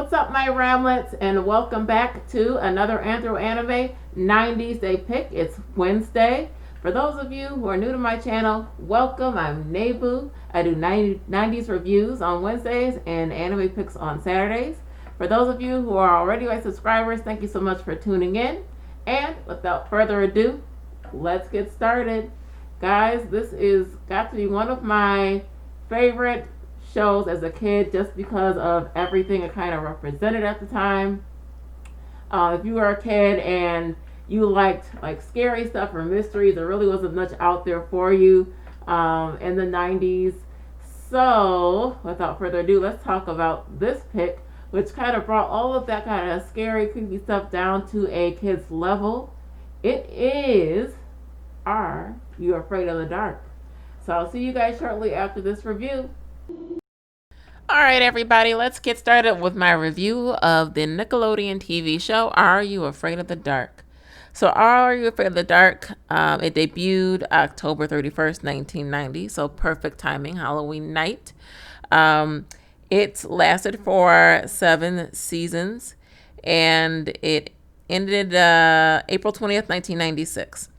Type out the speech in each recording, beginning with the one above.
What's up, my ramlets, and welcome back to another Anthro Anime 90s Day Pick. It's Wednesday. For those of you who are new to my channel, welcome. I'm Nebou. I do 90s reviews on Wednesdays and anime picks on Saturdays. For those of you who are already my subscribers, thank you so much for tuning in. And without further ado, let's get started. Guys, this is got to be one of my favorite shows as a kid just because of everything it kind of represented at the time. If you were a kid and you liked like scary stuff or mysteries, there really wasn't much out there for you in the 90s. So without further ado, let's talk about this pick, which kind of brought all of that kind of scary, creepy stuff down to a kid's level. It is Are You Afraid of the Dark? So I'll see you guys shortly after this review. Alright everybody, let's get started with my review of the Nickelodeon TV show, Are You Afraid of the Dark? So Are You Afraid of the Dark, it debuted October 31st, 1990, so perfect timing, Halloween night. It lasted for 7 seasons, and it ended April 20th, 1996.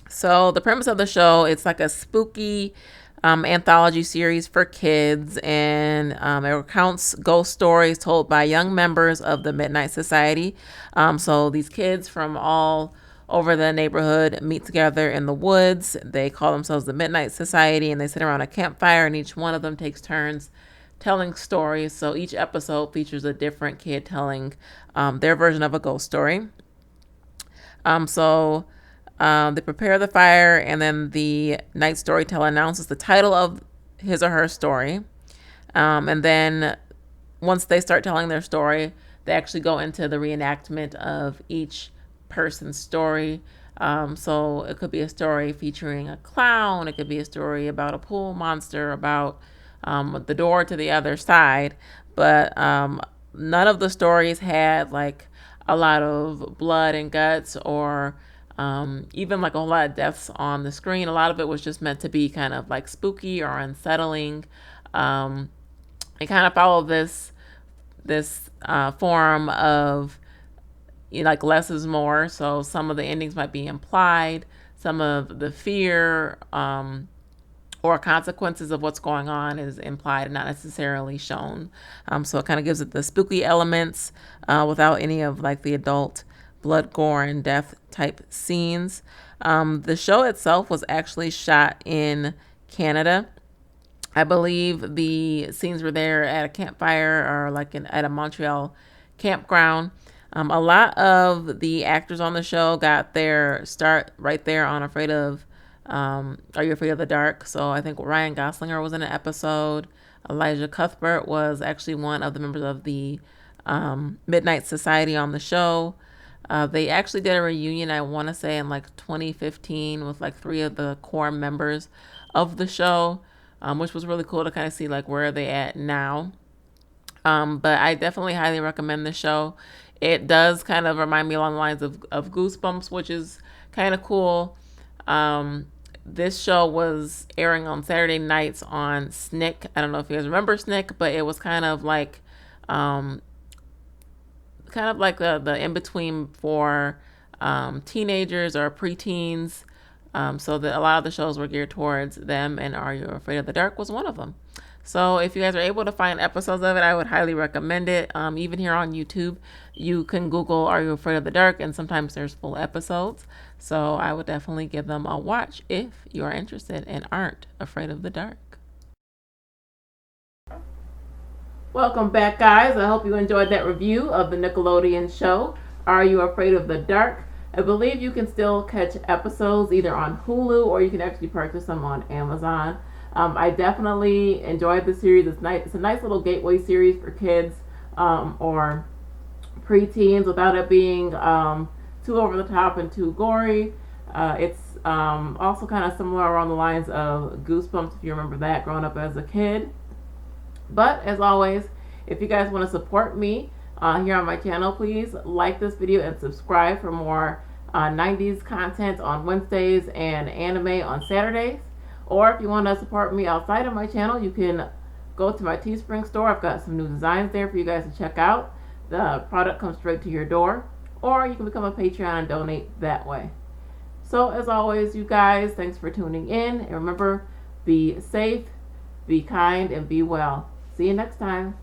So the premise of the show, it's like a spooky anthology series for kids, and it recounts ghost stories told by young members of the Midnight Society. So these kids from all over the neighborhood meet together in the woods. They call themselves the Midnight Society, and they sit around a campfire, and each one of them takes turns telling stories. So each episode features a different kid telling their version of a ghost story. They prepare the fire, and then the night storyteller announces the title of his or her story. And then once they start telling their story, they actually go into the reenactment of each person's story. So it could be a story featuring a clown. It could be a story about a pool monster, about the door to the other side. But none of the stories had like a lot of blood and guts, or even like a whole lot of deaths on the screen. A lot of it was just meant to be kind of like spooky or unsettling. It kind of followed this form of, you know, like less is more. So some of the endings might be implied, some of the fear or consequences of what's going on is implied and not necessarily shown. So it kind of gives it the spooky elements without any of like the adult blood, gore, and death type scenes. The show itself was actually shot in Canada. I believe the scenes were there at a campfire or like at a Montreal campground. A lot of the actors on the show got their start right there on Are You Afraid of the Dark? So I think Ryan Goslinger was in an episode. Elijah Cuthbert was actually one of the members of the Midnight Society on the show. They actually did a reunion, I want to say in like 2015, with like 3 of the core members of the show, which was really cool to kind of see like where are they at now. But I definitely highly recommend the show. It does kind of remind me along the lines of Goosebumps, which is kind of cool. This show was airing on Saturday nights on Snick. I don't know if you guys remember Snick, but it was kind of like the in-between for teenagers or preteens. So that a lot of the shows were geared towards them, and Are You Afraid of the Dark was one of them. So if you guys are able to find episodes of it, I would highly recommend it. Even here on YouTube, you can Google Are You Afraid of the Dark, and sometimes there's full episodes. So I would definitely give them a watch if you are interested and aren't afraid of the dark. Welcome back, guys. I hope you enjoyed that review of the Nickelodeon show, Are You Afraid of the Dark? I believe you can still catch episodes either on Hulu or you can actually purchase them on Amazon. I definitely enjoyed the series. It's a nice little gateway series for kids or preteens without it being too over the top and too gory. It's also kind of similar along the lines of Goosebumps, if you remember that growing up as a kid. But as always, if you guys want to support me here on my channel, please like this video and subscribe for more 90s content on Wednesdays and anime on Saturdays. Or if you want to support me outside of my channel, you can go to my Teespring store. I've got some new designs there for you guys to check out. The product comes straight to your door, or you can become a Patreon and donate that way. So as always, you guys, thanks for tuning in. And remember, be safe, be kind, and be well. See you next time.